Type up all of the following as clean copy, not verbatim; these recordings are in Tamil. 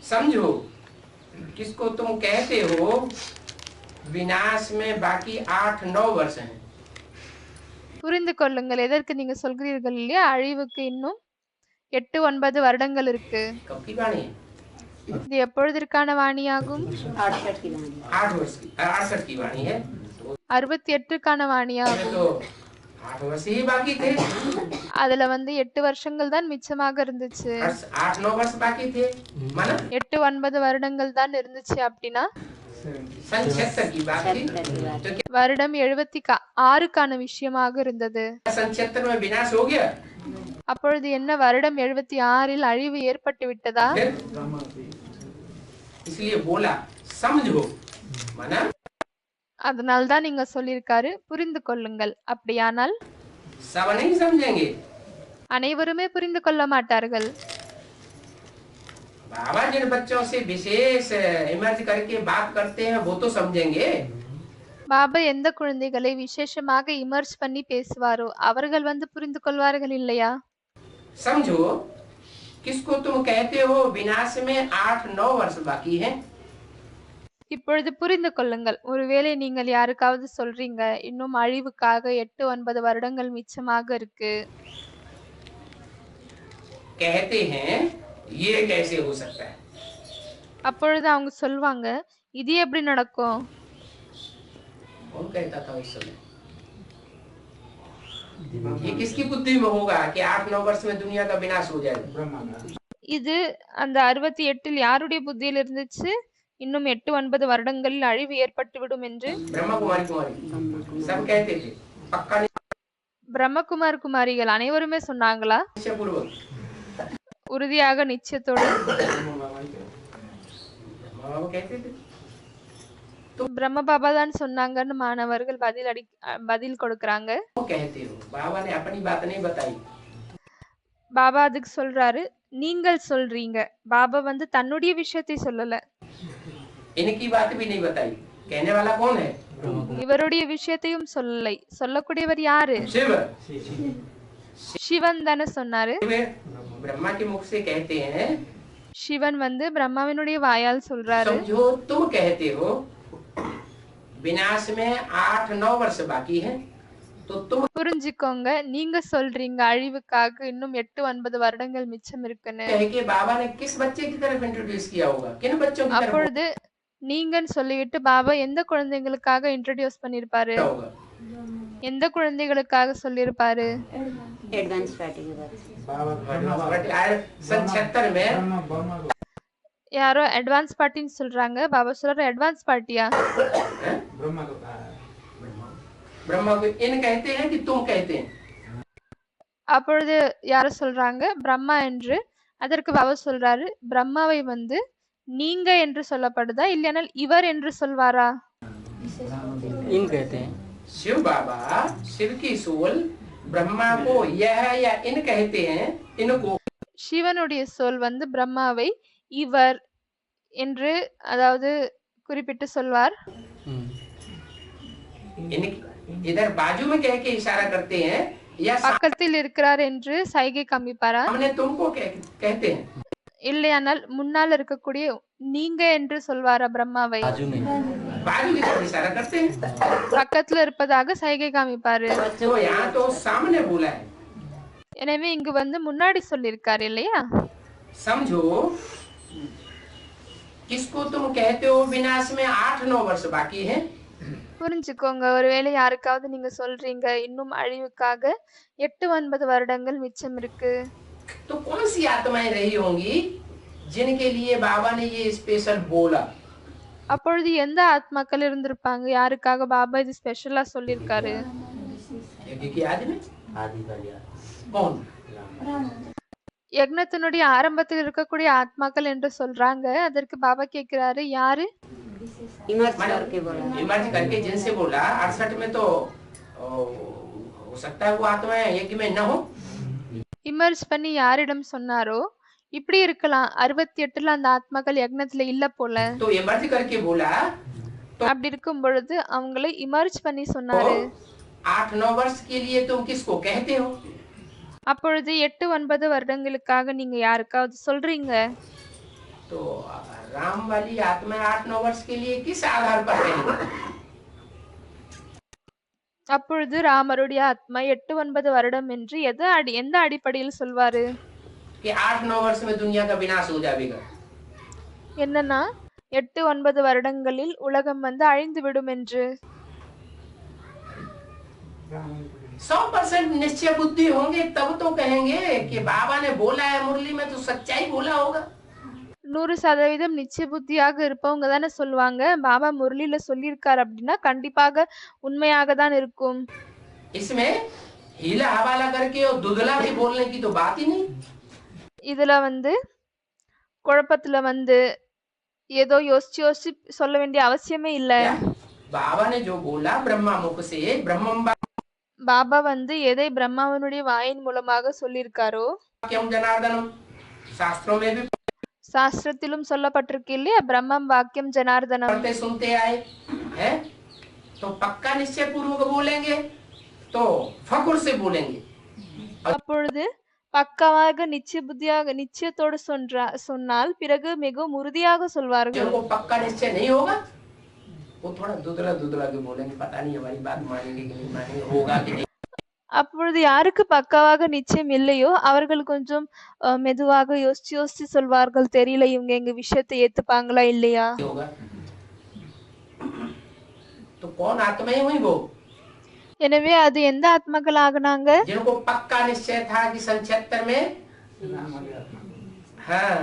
समझो किसको तुम कहते हो विनाश में बाकी 8-9 वर्ष हैं। புரிந்து கொள்ளுங்கள். எதற்கு நீங்க சொல்கிறீர்கள் இல்லையா, அழிவுக்கு இன்னும் 8-9 வருடங்கள் இருக்கு. कब की वाणी है? இது எப்பொழுதிற்கான வாணியாகும்? 8 वर्ष की 68 की वाणी है। 68க்கான வாணியாகும். तो 8 वर्ष ही बाकी थे। அதுல 8 வருஷங்கள் தான் மிச்சமாக இருந்துச்சு. 8-9 वर्ष बाकी थे माना 8-9 வருடங்கள் தான் இருந்துச்சு. அப்படின்னா सन 76 की बात थी। तो क्या வருடம் 76க்கான விஷயமாக இருந்தது. सन 76 में विनाश हो गया? அப்பொழுது என்ன, வருடம் 76ல் அழிவு ஏற்பட்டு விட்டதா? इसलिए बोला समझो माना அதனால்தான் நீங்க சொல்லியிருக்காரு புரிந்து கொள்ளுங்கள். அப்படியானால் सब नहीं समझेंगे। அனைவருமே புரிந்து கொள்ள மாட்டார்கள். बाबा जिन बच्चों से विशेष इमर्ज करके बात करते हैं वो तो समझेंगे। பாபா எந்த குழந்தைகளை விசேஷமாக இமர்ஜ் பண்ணி பேசுவாரோ அவர்கள் புரிந்து கொள்வார்கள் இல்லையா? समझो किसको तुम कहते हो विनाश में 8-9 वर्ष बाकी है। இப்பொழுது புரிந்து கொள்ளுங்கள். ஒருவேளை நீங்கள் யாருக்காவது சொல்றீங்க இன்னும் அழிவுக்காக 8-9 வருடங்கள் மிச்சமாக இருக்கு. कहते हैं ये कैसे हो सकता है? அப்பொழுது அவங்க சொல்வாங்க, இது எப்படி நடக்கும்? कौन कहता था उस समय? ये किसकी बुद्धि में होगा कि 8-9 वर्ष में दुनिया का विनाश हो जाएगा? இது அந்த 68ல் யாருடைய புத்தியில் இருந்துச்சு, இன்னும் 8-9 வருடங்களில் அழிவு ஏற்பட்டு விடும் என்று? ब्रह्मा कुमारी सब कहते थे। पक्का பிரம்மகுமார் குமாரிகள் அனைவருமே சொன்னாங்களா? निश्चयपूर्वक உறுதியாக நிச்சயத்தோடு ब्रह्मा कहते थे। பிரம்ம பாபா தான் சொன்னாங்கன்னு மாணவர்கள் பதில் கொடுக்கறாங்க. वो कहते हो बाबा ने अपनी बात नहीं बताई। பாபா அதுக்கு சொல்றாரு, நீங்கள் சொல்றீங்க. பாபா தன்னுடைய விஷயத்தை சொல்லல. इनकी बात भी नहीं बताई। कहने वाला कौन है? இவருடைய விஷயத்தையும் சொல்லலை. சொல்லக்கூடியவர் யாரு? शिव। சிவன் தானே சொன்னாரு. ब्रह्मा के मुख से कहते हैं। சிவன் பிரம்மாவினுடைய வாயால் சொல்றாரு, समझो तुम कहते हो विनाश में 8-9 वर्ष बाकी है तो तुम புரிஞ்சுக்கோங்க, நீங்க சொல்றீங்க அழிவுக்காக இன்னும் 8-9 வருடங்கள் மிச்சம் இருக்குன்னு. कह के बाबा ने किस बच्चे की तरफ इंट्रोड्यूस किया होगा? किन बच्चों की तरफ அப்பொழுது நீங்கன்னு சொல்லிவிட்டு பாபா எந்த குழந்தைகளுக்காக இன்ட்ரோடியூஸ் பண்ணிருப்பாரு? होगा? எந்த குழந்தைகளுக்காக சொல்லிருப்பாரு? एडवांस पार्टी के बाद सन 76 में யாரோ அட்வான்ஸ் பார்ட்டின்னு சொல்றாங்க. பாபா சொல்ற அட்வான்ஸ் பார்ட்டியா? ब्रह्मा को इन कहते हैं कि तुम कहते हैं? அப்பொழுது யாரோ சொல்றாங்க பிரம்மா என்று. அதற்கு பாபா சொல்றாரு, பிரம்மாவை நீங்க என்று சொல்லப்படுதா இல்லையானால் இவர் என்று சொல்வாரா? इन कहते हैं। शिव बाबा शिव की सोल ब्रह्मा को यह या इन कहते हैं। इनको சிவனுடைய சொல் பிரம்மாவை இவர் என்று அதாவது குறிப்பிட்டு சொல்வார். इधर बाजू में कह के इशारा करते हैं या பக்கத்தில் இருக்கிறார் என்று சைகை காமிப்பாரா? सामने तुमको कहते हैं? இல்லையானால் முன்னால் இருக்கக்கூடிய நீங்க என்று சொல்வாரா பிரம்மாவை? बाजू में बाजू की तरफ इशारा करते हैं। பக்கத்துல இருப்பதாக சைகை காமிப்பாரு. तो यहाँ तो सामने बोला है। எனவே இங்கு முன்னாடி சொல்லிருக்காரு இல்லையா? समझो किसको तुम कहते हो विनाश में 8-9 वर्ष बाकी है। புரிஞ்சுக்கோங்க, ஒருவேளை யாருக்காவது நீங்க சொல்றீங்க இன்னும் அழிவுக்காக 8-9 வருடங்கள் மிச்சம் இருக்கு. तो कौन सी आत्माएं रही होंगी जिनके लिए बाबा ने ये स्पेशल बोला? அப்பொழுது எந்த ஆத்மாக்கள் இருந்திருப்பாங்க யாருக்காக பாபா இது ஸ்பெஷலா சொல்லிருக்காரு? यज्ञ की आदि में आदि का लिया कौन? யக்னத்தினுடைய ஆரம்பத்தில் இருக்கக்கூடிய ஆத்மாக்கள் என்று சொல்றாங்க. அதற்கு பாபா கேக்குறாரு, யாரு? इमर्ज करके बोला इमर्ज करके जिनसे बोला 68 में तो हो सकता है वो आत्माएं यज्ञ में न हो। இமர்ஜ் பண்ணி யாரிடம் சொன்னாரோ இப்படி இருக்கலாம். 68ல அந்த ஆத்மாக்கள் யக்னத்துல இல்ல போல. तो इमर्ज करके बोला அப்படி இருக்கும் பொழுது அவங்களை இமர்ஜ் பண்ணி சொன்னாரு. 8-9 वर्ष के लिए तुम किसको कहते हो? அப்பொழுது 8-9 வருடங்களுக்காக நீங்க யாருக்காவது சொல்றீங்க? तो राम वाली आत्मा 8-9 वर्ष के लिए किस आधार पर रहेगी? அப்பொழுது ராமருடைய ஆத்மா 8-9 வருடம் என்று எந்த அடிப்படையில் சொல்வாரு? कि 8-9 वर्ष में दुनिया का विनाश हो जाएगा। என்னன்னா 8-9 வருடங்களில் உலகம் வந்து அழிந்து விடும் என்று. 100% निश्चय बुद्धि होंगे तब तो कहेंगे कि बाबा ने बोला है मुरली में तो सच्चाई बोला होगा। 100% நிச்சய புத்தியாக இருப்பவங்க தானே சொல்லுவாங்க, பாபா முரளியில சொல்லியிருக்காரு அப்படின்னா கண்டிப்பாக உண்மையாக தான் இருக்கும். इसमें हीला हवाला करके और दुधला भी बोलने की तो बात ही नहीं। இதுல வந்து குழப்பத்துல வந்து ஏதோ யோசிச்சு யோசிச்சு சொல்ல வேண்டிய அவசியமே இல்ல. बाबा ने जो बोला ब्रह्मा मुख से ब्रह्मम பாபா வந்து எதை பிரம்மாவனுடைய வாயின் மூலமாக சொல்லியிருக்காரோ वाक्यम जनार्दनम शास्त्रों में भी சாஸ்திரத்திலும் சொல்லப்பட்டிருக்கு இல்லையா, பிரம்மம் வாக்கியம் ஜனார்தனம். पढ़ते सुनते आए हैं तो पक्का निश्चय पूर्वक बोलेंगे तो फकुर से बोलेंगे। அப்பொழுது பக்கமாக நிச்சய புத்தியாக நிச்சயத்தோடு சொன்னால் பிறகு மிகவும் உறுதியாக சொல்வார்கள். जिनको पक्का निश्चय नहीं होगा वो थोड़ा दुदला दुदला के बोलेंगे, पता नहीं हमारी बात मानेंगे कि नहीं मानेंगे, होगा कि नहीं। அப்பொழுது யாருக்கு பக்காவாக நிச்சயம் இல்லையோ அவர்கள் கொஞ்சம் மெதுவாக யோசிச்சு யோசிச்சு சொல்வார்கள், தெரியல இவங்க எங்க விஷயத்தை ஏத்துப்பாங்களா இல்லையா. होगा तो कौन आत्माएं हुई वो? எனவே அது எந்த ஆத்மாக்கள் ஆகுனாங்க? जिनको पक्का निश्चय था कि सन 76 में हाँ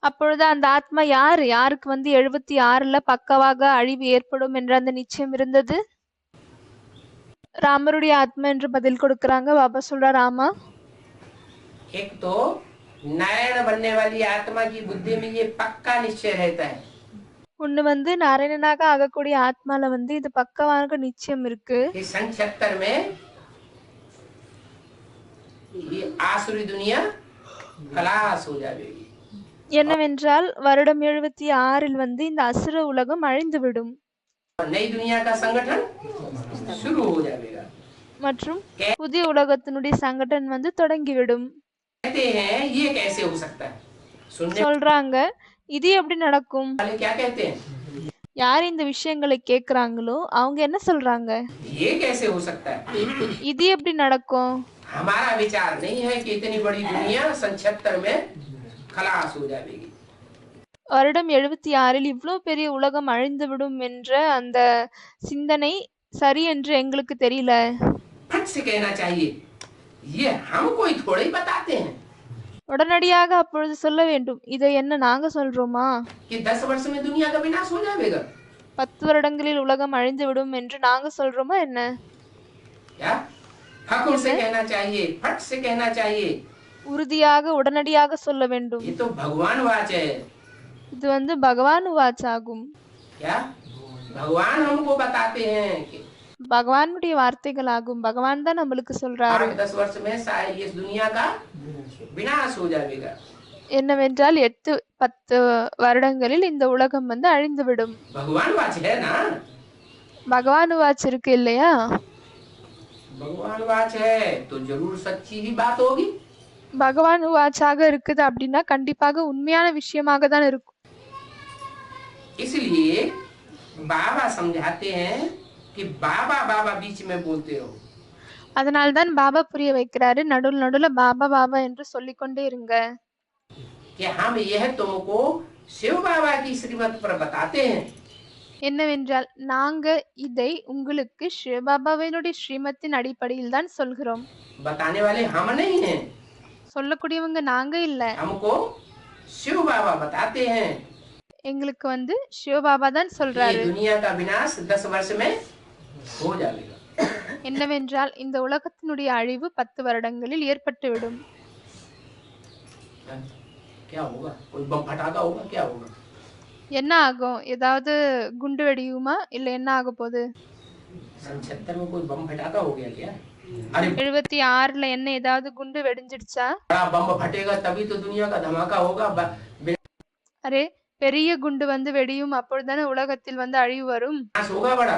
அப்பொழுது அந்த ஆத்மா யாருக்கு வந்து 76ல பக்கவாக அழிவு ஏற்படும் என்ற அந்த நிச்சயம் இருந்தது? ராமருடைய ஆத்மா என்று பதில் கொடுக்கறாங்க. பாபா சொல்றார், ஆமா. एक तो नारायण बनने वाली आत्मा की बुद्धि में ये पक्का निश्चय रहता है। ஒண்ணு வந்து நாராயணனாக ஆகக்கூடிய ஆத்மால வந்து இது பக்கவாக நிச்சயம் இருக்கு. कि सन 76 में ये आसुरी दुनिया खलास हो जाएगी। என்னவென்றால் வருடம் 76ல் வந்து இந்த அசுர உலகம் அழிந்துவிடும். नई दुनिया का संगठन शुरू हो जाएगा மற்றும் புதிய உலகத்தினுடைய சங்கடன் வந்து தொடங்கிவிடும். कहते हैं ये कैसे हो सकता है? सुनने சொல்றாங்க, இது எப்படி நடக்கும்? वाले क्या कहते हैं? யார் இந்த விஷயங்களை கேக்குறாங்களோ அவங்க என்ன சொல்றாங்க, ये कैसे हो सकता है? இது எப்படி நடக்கும்? हमारा विचार नहीं है कि इतनी बड़ी दुनिया सन 76 में खलास हो जाएगी। வருடம் 76ல் இவ்வளவு பெரிய உலகம் அழிந்துவிடும் என்ற அந்த சிந்தனை சரி என்று எங்களுக்கு தெரியல. फट से कहना चाहिए ये हम कोई थोड़े ही बताते हैं உடனடியாக அப்பொழுது சொல்ல வேண்டும், இதை என்ன நாங்க சொல்றோமா? कि 10 वर्ष में दुनिया का विनाश हो जाएगा। 10 வருடங்களில் உலகம் அழிந்துவிடும் என்று நாங்க சொல்றோமா என்ன? क्या फकुर से कहना चाहिए, फट से कहना चाहिए। உறுதியாக உடனடியாக சொல்ல வேண்டும். ये तो भगवान वाच है। இது வந்து பகவான் வாச்சாகும். क्या भगवान हमको बताते हैं कि பகவானுடைய வார்த்தைகள் ஆகும். பகவான் தான் நம்மளுக்கு சொல்றாரு 8-10 वर्ष में शायद ये दुनिया का विनाश हो जाएगा। என்னவென்றால் 8-10 வருடங்களில் இந்த உலகம் வந்து அழிந்துவிடும். भगवान वाच है ना, பகவான் வாட்ச் இருக்கு இல்லையா? भगवान वाच है तो जरूर सच्ची ही बात होगी। பகவான் வாட்சாக இருக்குது அப்படின்னா கண்டிப்பாக உண்மையான விஷயமாக தான் இருக்கும். इसलिए बाबा समझाते हैं कि बाबा बाबा बीच में बोलते रहो। அதனால்தான் பாபா புரிய வைக்கிறாரு, நடுவுல பாபா பாபா என்று சொல்லிக்கொண்டே இருங்க. कि हम यह तुमको शिव बाबा की श्रीमत पर बताते हैं। என்னவென்றால் நாங்க இதை உங்களுக்கு சிவபாபாவினுடைய ஸ்ரீமத்தின் அடிப்படையில் தான் சொல்கிறோம். बताने वाले हम नहीं हैं, சொல்லக்கூடியவங்க நாங்க இல்ல, हमको शिव बाबा बताते हैं। எங்களுக்கு வந்து சிவபாபா தான் ये சொல்றாரு. दुनिया का विनाश 10 वर्ष में हो जाएगा। என்னவென்றால் இந்த உலகத்தினுடைய அழிவு 10 வருடங்களில் ஏற்பட்டுவிடும். क्या होगा? कोई बम फटाका होगा? क्या होगा? என்ன ஆகும்? ஏதாவது குண்டு வெடியுமா இல்ல என்ன ஆக போகுது? सन 76 में कोई बम फटाका हो गया क्या? अरे 76ல என்ன ஏதாவது குண்டு வெடிஞ்சிடுச்சா? बड़ा बम फटेगा तभी तो दुनिया का धमाका होगा। அரே பெரிய குண்டு வந்து வெடியும், அப்பொழுதுதானே உலகத்தில் வந்து அழிவு வரும், विनाश होगा बड़ा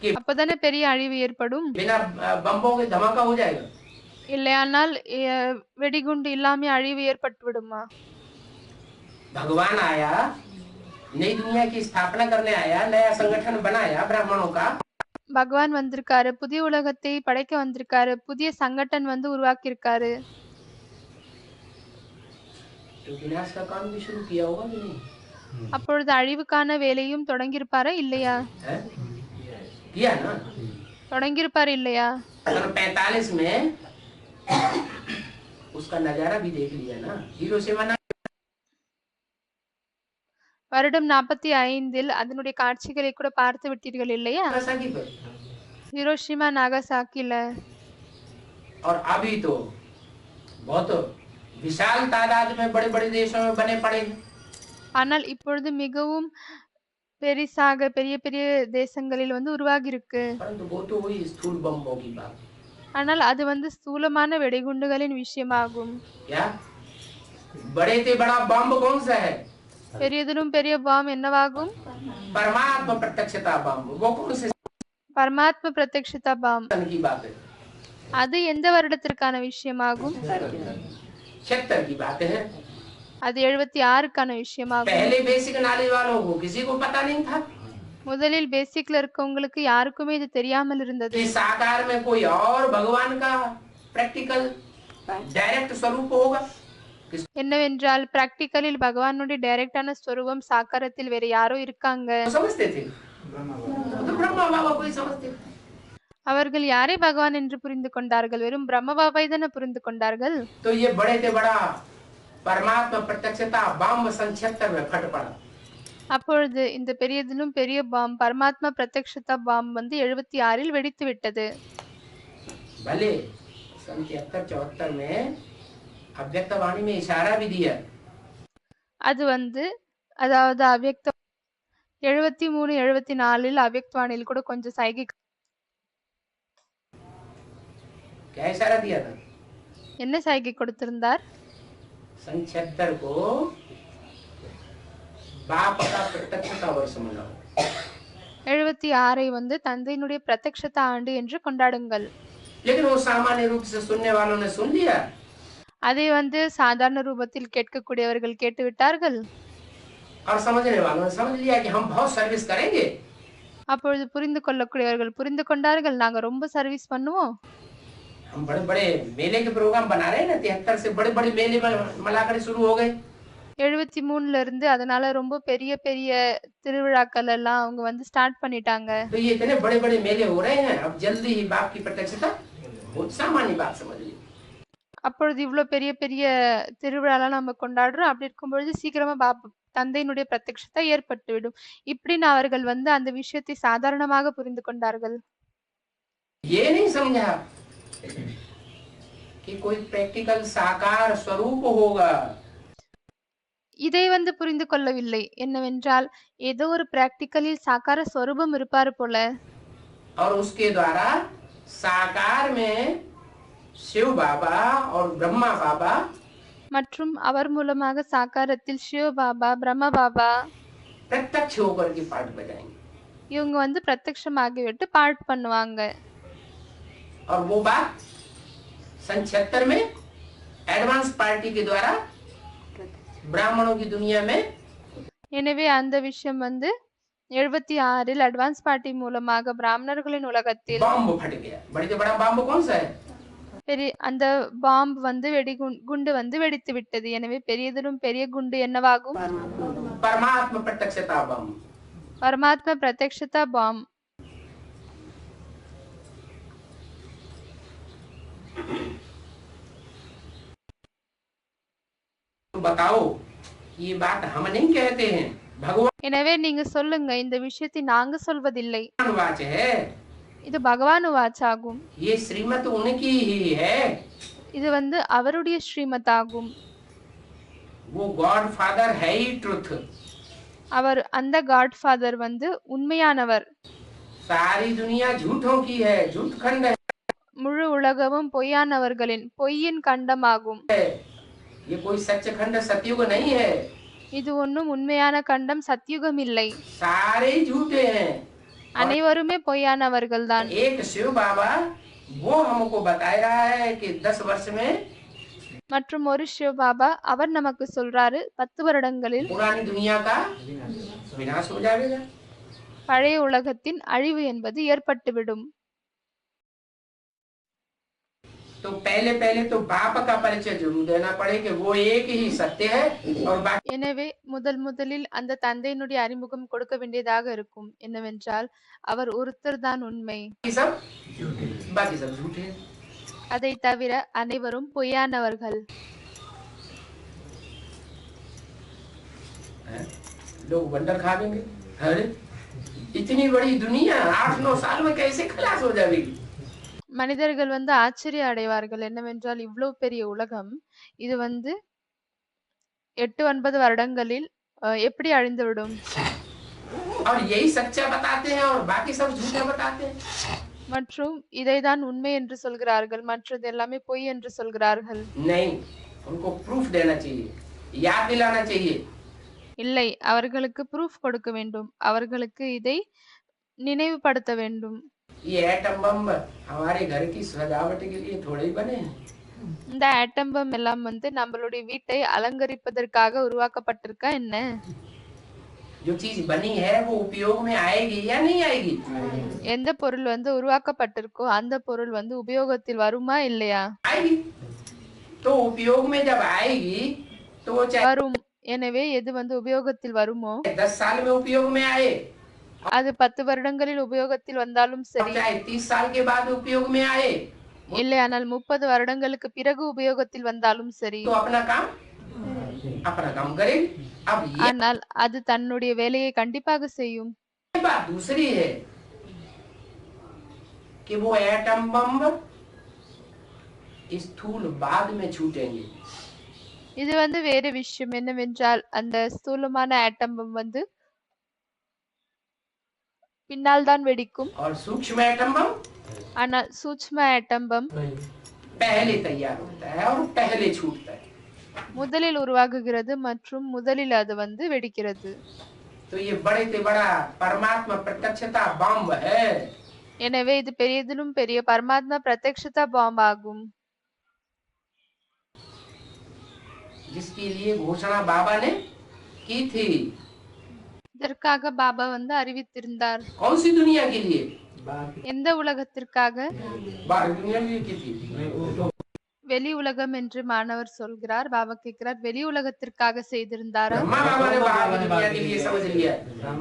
कि அப்பதானே பெரிய அழிவு ஏற்படும். बिना बम्बों के धमाका हो जाएगा। இல்லையானால் வெடிகுண்டு இல்லாம அழிவு ஏற்பட்டு விடுமா? भगवान आया, नई दुनिया की स्थापना करने आया, नया संगठन बनाया ब्राह्मणों का। பகவான் வந்திருக்காரு, புதிய உலகத்தை படைக்க வந்திருக்காரு, புதிய சங்கட்டன் வந்து உருவாக்கி இருக்காரு. तो विनाश का काम भी शुरू किया होगा कि नहीं? அப்பொழுது அழிவுக்கான வேலையும் தொடங்கியிருப்பாரா இல்லையா? है? किया ना? தொடங்கியிருப்பாரு இல்லையா? सन 45 में उसका नजारा भी देख लिया ना, हिरोशिमा ना। வருடம் 45 அதனுடைய காட்சிகளை கூட பார்த்து விட்டீர்கள் இல்லையா? नागासाकी पर। ஹிரோஷிமா நாகசாக்கில. और अभी तो बहुत विशाल तादाद में बड़े बड़े देशों में बने पड़े हैं। ஆனால் இப்பொழுது மிகவும் பெரிசாக பெரிய பெரிய தேசங்களில் வந்து உருவாகி இருக்கு. परंतु वो तो वही स्थूल बम्बों की बात। ஆனால் அது வந்து ஸ்தூலமான வெடிகுண்டுகளின் விஷயமாகும். क्या बड़े से बड़ा बम कौन सा है? பெரியதிலும் பெரிய பாம் என்னவாகும்? परमात्मा प्रत्यक्षता बम। वो कौन से பரமாத்ம பிரத்யக்ஷிதா பாம். सन की बात है? அது எந்த வருடத்திற்கான விஷயமாகும்? 76 की बात है। அது 76க்கான விஷயமாகும். पहले बेसिक नॉलेज वालों को किसी को पता नहीं था முதலில் பேசிக்ல இருக்கவங்களுக்கு யாருக்குமே இது தெரியாமல் இருந்தது. कि साकार में कोई और भगवान का प्रैक्टिकल डायरेक्ट स्वरूप होगा। என்னவென்றால் பிராக்டிக்கலில் பகவானுடைய டைரக்டான ஸ்வரூபம் சாக்காரத்தில் வேற யாரோ இருக்காங்க. समझते थे तो ब्रह्मा बाबा कोई समझते थे। அவர்கள் யாரை பகவான் என்று புரிந்து கொண்டார்கள்? வெறும் பிரம்ம பாபாவை தானே புரிந்து கொண்டார்கள். तो ये बड़े से बड़ा परमात्मा प्रत्यक्षता बम सन 76 में फट पड़ा। அப்பொழுது இந்த பெரியதிலும் பெரிய பாம் பரமாத்மா பிரத்யக்ஷதா பாம் வந்து 76 வெடித்து விட்டது. भले सन 73-74 में अव्यक्त वाणी में इशारा भी दिया। அது வந்து அதாவது அவ்யக்த 73-74 அவ்யக்தவாணியில் கூட கொஞ்சம் சைகை. क्या इशारा दिया था? என்ன சைகை கொடுத்திருந்தார்? सन 76 को बाप का प्रत्यक्षता वर्ष मनाओ। 76 வந்து தந்தையினுடைய பிரத்யக்ஷதா ஆண்டு என்று கொண்டாடுங்கள். लेकिन वो सामान्य रूप से सुनने वालों ने सुन लिया அதை வந்து சாதாரண ரூபத்தில் கேட்கக்கூடியவர்கள் கேட்டு விட்டார்கள். और समझने वालों ने समझ लिया कि हम बहुत सर्विस करेंगे। அப்பொழுது புரிந்து கொள்ளக்கூடியவர்கள் புரிந்து கொண்டார்கள், நாங்க ரொம்ப சர்வீஸ் பண்ணுவோம். हम बड़े बड़े मेले के प्रोग्राम बना रहे हैं ना, 73 से बड़े बड़े मेले मलाकर शुरू हो गए। 73 இருந்து அதனால ரொம்ப பெரிய பெரிய திருவிழாக்கள் எல்லாம் அவங்க வந்து ஸ்டார்ட் பண்ணிட்டாங்க. तो ये इतने बड़े बड़े मेले हो रहे हैं, अब जल्दी ही बाप की प्रत्यक्षता बहुत सामान्य बात समझ ली। அப்பொழுது இவ்வளவு பெரிய பெரிய திருவிழாலாம் நம்ம கொண்டாடுறோம், அப்படி இருக்கும்பொழுது சீக்கிரமா தந்தையினுடைய பிரத்யக்ஷத்தை ஏற்பட்டுவிடும். இப்படின்னு அவர்கள் வந்து அந்த விஷயத்தை சாதாரணமாக புரிந்து கொண்டார்கள். ये नहीं समझा कि कोई प्रैक्टिकल साकार स्वरूप होगा। இதை வந்து புரிந்து கொள்ளவில்லை. என்னவென்றால் ஏதோ ஒரு பிராக்டிக்கலில் சாக்கார ஸ்வரூபம் இருப்பாரு போல. और उसके द्वारा साकार में शिव बाबा और ब्रह्मा बाबा மற்றும் அவர் மூலமாக சாக்காரத்தில் சிவ பாபா பிரம்ம பாபா प्रत्यक्ष होकर के पाठ बजाएंगे। இவங்க வந்து பிரத்யக்ஷமாகிவிட்டு பாட் பண்ணுவாங்க. और वो बात सन 76 में एडवांस पार्टी के द्वारा ब्राह्मणों की दुनिया में எனவே அந்த விஷயம் வந்து 76 அட்வான்ஸ் பார்ட்டி மூலமாக பிராமணர்களின் உலகத்தில் बम फट गया। बड़े से बड़ा बम कौन सा है? பெரிய அந்த பாம்பு வந்து குண்டு வந்து வெடித்து விட்டது. எனவே பெரியதிலும் பெரிய குண்டு என்னவாகும்? परमात्मा प्रत्यक्षता बम। பரமாத்மா பிரத்யக்ஷதா பாம். तो बताओ, ये बात हम नहीं कहते हैं, भगवान எனவே நீங்க சொல்லுங்க, இந்த விஷயத்தை நாங்க சொல்வதில்லை, वाच है। இது பகவான் வாச்சாகும். ये श्रीमत उनकी ही है। இது வந்து அவருடைய ஸ்ரீமத் ஆகும். वो गॉड फादर है ही ट्रुथ। அவர் அந்த காட்ஃபாதர் வந்து உண்மையானவர். सारी दुनिया झूठों की है, झूठ खंड முழு உலகமும் பொய்யானவர்களின் பொய்யின் கண்டமாகும். है। ये कोई सच्च खंड सतयुग नहीं है। இது ஒன்றும் உண்மையான கண்டம் சத்யுகம் இல்லை. सारे झूठे हैं। அனைவருமே பொய்யானவர்கள் தான். एक शिव बाबा वो हमको बताया है कि 10 वर्ष में மற்றும் ஒரு சிவபாபா அவர் நமக்கு சொல்றாரு 10 வருடங்களில் पुरानी दुनिया का विनाश हो जाएगा। பழைய உலகத்தின் அழிவு என்பது ஏற்பட்டுவிடும். तो पहले पहले तो बाप का परिचय जरूर देना पड़े कि वो एक ही सत्य है और बाकी எனவே முதலில் அந்த தந்தையினுடைய அறிமுகம் கொடுக்க வேண்டியதாக இருக்கும். என்னவென்றால் அவர் ஒருத்தர் தான் உண்மை, बाकी सब झूठे हैं। அதை தவிர அனைவரும் பொய்யானவர்கள். लोग वंडर खा देंगे, अरे इतनी बड़ी दुनिया 8-9 साल में कैसे खलास हो जाएगी। மனிதர்கள் ஆச்சரிய அடைவார்கள். என்னவென்றால் இவ்வளவு பெரிய உலகம் இது 8-9 வருடங்களில் எப்படி அழிந்துவிடும்? और यही सच्चा बताते हैं और बाकी सब झूठा बताते हैं। மற்றும் இதைதான் உண்மை என்று சொல்கிறார்கள், மற்றது எல்லாமே பொய் என்று சொல்கிறார்கள். नहीं, उनको प्रूफ देना चाहिए, याद दिलाना चाहिए। இல்லை, அவர்களுக்கு ப்ரூஃப் கொடுக்க வேண்டும், அவர்களுக்கு இதை நினைவுபடுத்த வேண்டும். ये एटम बम हमारे घर की सजावट के लिए थोड़े ही बने हैं। இந்த ஆட்டம் பம் எல்லாம் நம்மளுடைய வீட்டை அலங்கரிப்பதற்காக உருவாக்கப்பட்டிருக்கா என்ன? जो चीज बनी है वो उपयोग में आएगी या नहीं आएगी? எந்த பொருள் உருவாக்கப்பட்டிருக்கோ அந்த பொருள் உபயோகத்தில் வருமா இல்லையா? आएगी। तो उपयोग में जब आएगी तो वो चाहे வரும். எனவே எது உபயோகத்தில் வருமோ 10 साल में उपयोग में आए, அது 10 வருடங்களில் உபயோகத்தில் வந்தாலும் और சரி, चाहे 30 साल के बाद उपयोग में आए, இல்லையானால் 30 வருடங்களுக்கு பிறகு உபயோகத்தில் வந்தாலும் சரி, तो अपना काम करेगी। अब ये ஆனால் அது தன்னுடைய வேலையை கண்டிப்பாக செய்யும். बात दूसरी है कि वो एटम बम स्थूल बाद में छूटेंगे। இது வேறு விஷயம். என்னவென்றால் அந்த ஸ்தூலமான ஆட்டம் பம் பின்னால் தான் வெடிக்கும். और सूक्ष्म एटम बम ஆனால் சூட்ச்ம ஆட்டம் பம் पहले तैयार होता है और पहले छूटता है। முதலில் உருவாகுகிறது மற்றும் முதலில் அது வெடிக்கிறது. तो ये बड़े से बड़ा परमात्मा प्रत्यक्षता बम है। எனவே இது பெரியதிலும் பெரிய பரமாத்மா பிரத்யக்ஷதா பாம் ஆகும். जिसके लिए घोषणा बाबा ने की थी। இதற்காக பாபா அறிவித்திருந்தார். कौन सी दुनिया के लिए? எந்த உலகத்திற்காக? बाहर दुनिया के लिए की थी। வெளி உலகம் என்று மாணவர் சொல்கிறார். பாபா கேட்கிறார், வெளி உலகத்திற்காக செய்திருந்தாரா? ब्रह्मा बाबा ने बाहर की दुनिया के लिए समझ लिया,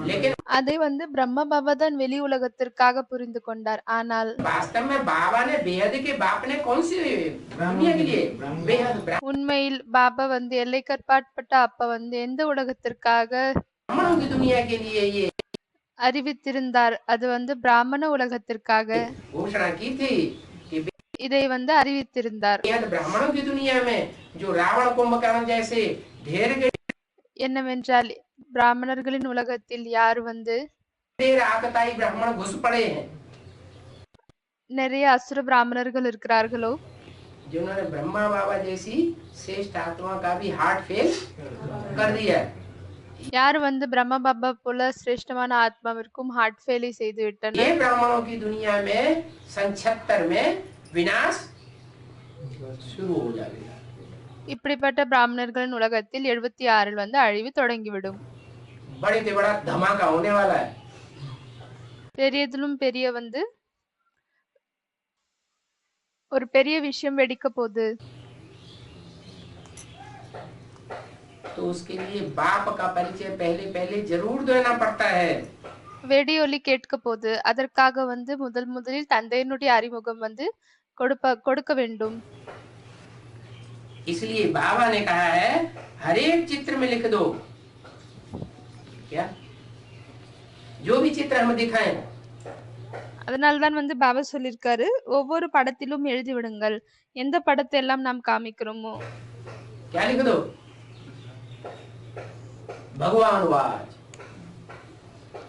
लेकिन அதை பிரம்ம பாபா தான் வெளி உலகத்திற்காக புரிந்து கொண்டார். ஆனால் वास्तव में बाबा ने बेहद के बाप ने कौन सी दुनिया के लिए? बेहद உண்மையில் பாபா எல்லை கற்பாட்பட்ட அப்ப எந்த உலகத்திற்காக ब्राह्मणों की दुनिया के लिए ये அறிவித்திருந்தார்? அது பிராமண உலகத்திற்காக घोषणा की थी कि இதை அறிவித்திருந்தார். बेहद ब्राह्मणों की दुनिया में जो रावण कुंभकर्ण जैसे ढेर के என்னவென்றால் பிராமணர்களின் உலகத்தில் யார் ढेर आकताई ब्राह्मण घुस पड़े हैं, நிறைய அசுர பிராமணர்கள் இருக்கிறார்களோ, जिन्होंने ब्रह्मा बाबा जैसी श्रेष्ठ आत्मा का भी हार्ट फेल कर दिया। யார் பிரம்ம பாபா போல சிரேஷ்டமான ஆத்மாவிற்கும் ஹார்ட் ஃபெயிலை செய்து விட்டனர். ये ब्राह्मणों की दुनिया में 76 में विनाश शुरू हो जाएगा। இப்படிப்பட்ட பிராமணர்களின் உலகத்தில் 76 அழிவு தொடங்கிவிடும். बड़े से बड़ा धमाका होने वाला है। பெரியதிலும் பெரிய ஒரு பெரிய விஷயம் வெடிக்க போகுது. तो उसके लिए बाप का परिचय पहले पहले जरूर देना पड़ता है। வெடி ஒலி கேட்க போகுது. அதற்காக முதலில் தந்தையினுடைய அறிமுகம் கொடுக்க வேண்டும். इसलिए बाबा ने कहा है हर एक चित्र में लिख दो, क्या जो भी चित्र हम दिखाएं, அதனால்தான் பாபா சொல்லிருக்காரு, ஒவ்வொரு படத்திலும் எழுதி விடுங்கள், எந்த படத்தை எல்லாம் நாம் காமிக்கிறோமோ. क्या लिख दो? भगवान वाच।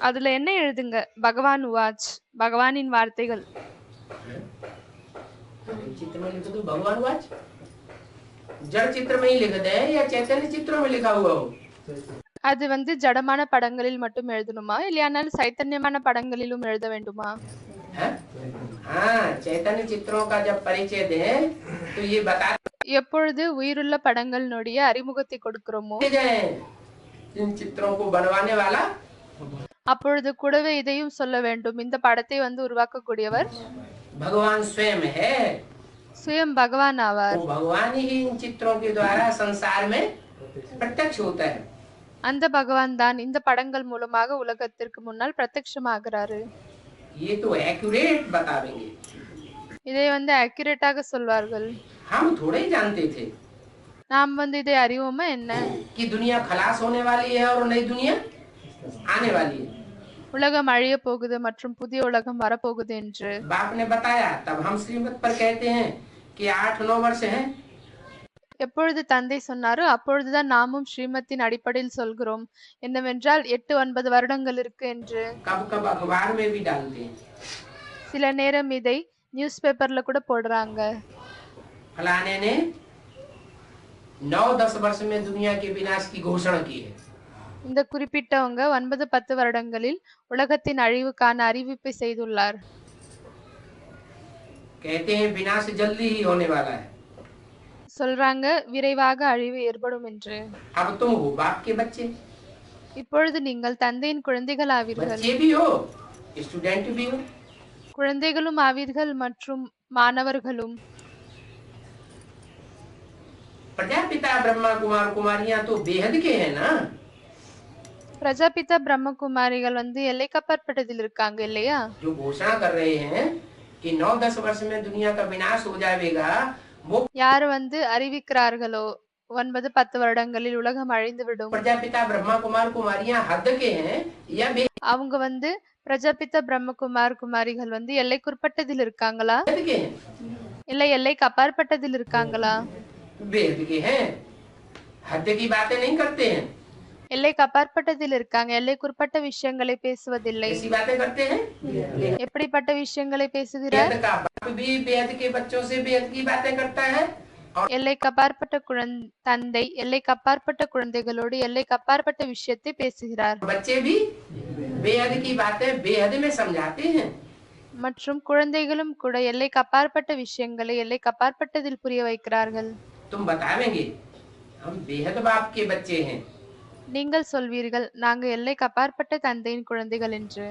அதுல என்ன எழுதுங்க? பகவான் வாச், பகவானின் வார்த்தைகள். चित्र में लिख दो भगवान वाच। जड़ चित्र में ही लिख दे या चैतन्य चित्रों में लिखा हुआ हो? அது ஜடமான படங்களில் மட்டும் எழுதணுமா, இல்லையானால் சைத்தன்யமான படங்களிலும் எழுத வேண்டுமா? हाँ, चैतन्य चित्रों का जब परिचय दें तो ये बता எப்பொழுது உயிருள்ள படங்களினுடைய அறிமுகத்தை கொடுக்கிறோமோ ले जाए इन चित्रों को बनवाने वाला அப்பொழுது கூடவே இதையும் சொல்ல வேண்டும். இந்த படத்தை வந்து உருவாக்கக்கூடியவர் भगवान स्वयं है। சுயம் பகவான் ஆவார். वो भगवान ही इन चित्रों के द्वारा संसार में प्रत्यक्ष होता है। அந்த பகவான் தான் இந்த படங்கள் மூலமாக உலகத்திற்கு முன்னால் பிரத்யட்சமாகிறாரு. ये तो एक्यूरेट बतावेंगे, இதை வந்து அக்யூரேட்டாக சொல்வார்கள். हम थोड़े ही जानते थे நாம் வந்து இதை அறிவோமா என்ன? कि दुनिया खलास होने वाली है और नई दुनिया आने वाली है। உலகம் அழிய போகுது மற்றும் புதிய உலகம் வரப்போகுது என்று. बाप ने बताया, तब हम श्रीमत पर कहते हैं कि 8-9 वर्ष हैं। எப்பொழுது தந்தை சொன்னாரோ அப்பொழுதுதான் நாமும் ஸ்ரீமத்தின் அடிப்படையில் சொல்கிறோம் என்னவென்றால் 8-9 வருடங்கள் இருக்கு என்று. कब कब अखबार में भी डालते हैं, சில நேரம் இதை நியூஸ் பேப்பர்ல கூட போடுறாங்க. फलाने ने 9-10 वर्ष में दुनिया के विनाश की घोषणा की है। இந்த குறிப்பிட்டவங்க 9-10 வருடங்களில் உலகத்தின் அழிவுக்கான அறிவிப்பை செய்துள்ளார். कहते हैं विनाश जल्दी ही होने वाला है। சொல்றாங்க விரைவாக அழிவு ஏற்படும் என்று. अब तुम हो बाप के बच्चे, இப்பொழுது நீங்கள் தந்தையின் குழந்தைகள் ஆவீர்கள். बच्चे भी हो, स्टूडेंट भी हो। குழந்தைகளும் ஆவீர்கள் மற்றும் மாணவர்களும். प्रजापिता ब्रह्मा कुमार कुमारियां तो बेहद के हैं ना। பிரஜாபிதா பிரம்மகுமாரிகள் வந்து எல்லைக்கப்பாற்பட்டதில் இருக்காங்க இல்லையா? जो घोषणा कर रहे हैं कि 9-10 वर्ष में दुनिया का विनाश हो जाएगा, वो யார் வந்து அறிவிக்கிறார்களோ 9-10 வருடங்களில் உலகம் அழிந்துவிடும், प्रजापिता ब्रह्मा कुमार कुमारियां हद के हैं या அவங்க வந்து பிரஜாபிதா பிரம்மகுமார் குமாரிகள் வந்து எல்லைக்குட்பட்டதில் இருக்காங்களா बेहद के हैं? இல்லை எல்லைக்கு அப்பாற்பட்டதில் இருக்காங்களா? बेहद के हैं, हद की बातें नहीं करते हैं, எல்லைக்கு அப்பாற்பட்டதில் இருக்காங்க. எல்லைக்குட்பட்ட விஷயங்களை பேசுவதில்லை. ऐसी बातें करते हैं। எப்படிப்பட்ட விஷயங்களை பேசுகிறார்? बेहद का बाप भी बेहद के बच्चों से बेहद की बातें करता है, और எல்லைக்கு அப்பாற்பட்ட தந்தை எல்லைக்கு அப்பாற்பட்ட குழந்தைகளோடு எல்லைக்கு அப்பாற்பட்ட விஷயத்தை பேசுகிறார். बच्चे भी बेहद की बातें बेहद में समझाते हैं। மற்றும் குழந்தைகளும் கூட எல்லைக்கு அப்பாற்பட்ட விஷயங்களை எல்லைக்கு அப்பாற்பட்டதில் புரிய வைக்கிறார்கள். तुम बतावेंगे हम बेहद बाप के बच्चे हैं। நீங்கள் சொல்வீர்கள் நாங்க எல்லைக்கு அப்பாற்பட்ட தந்தையின் குழந்தைகள் என்று.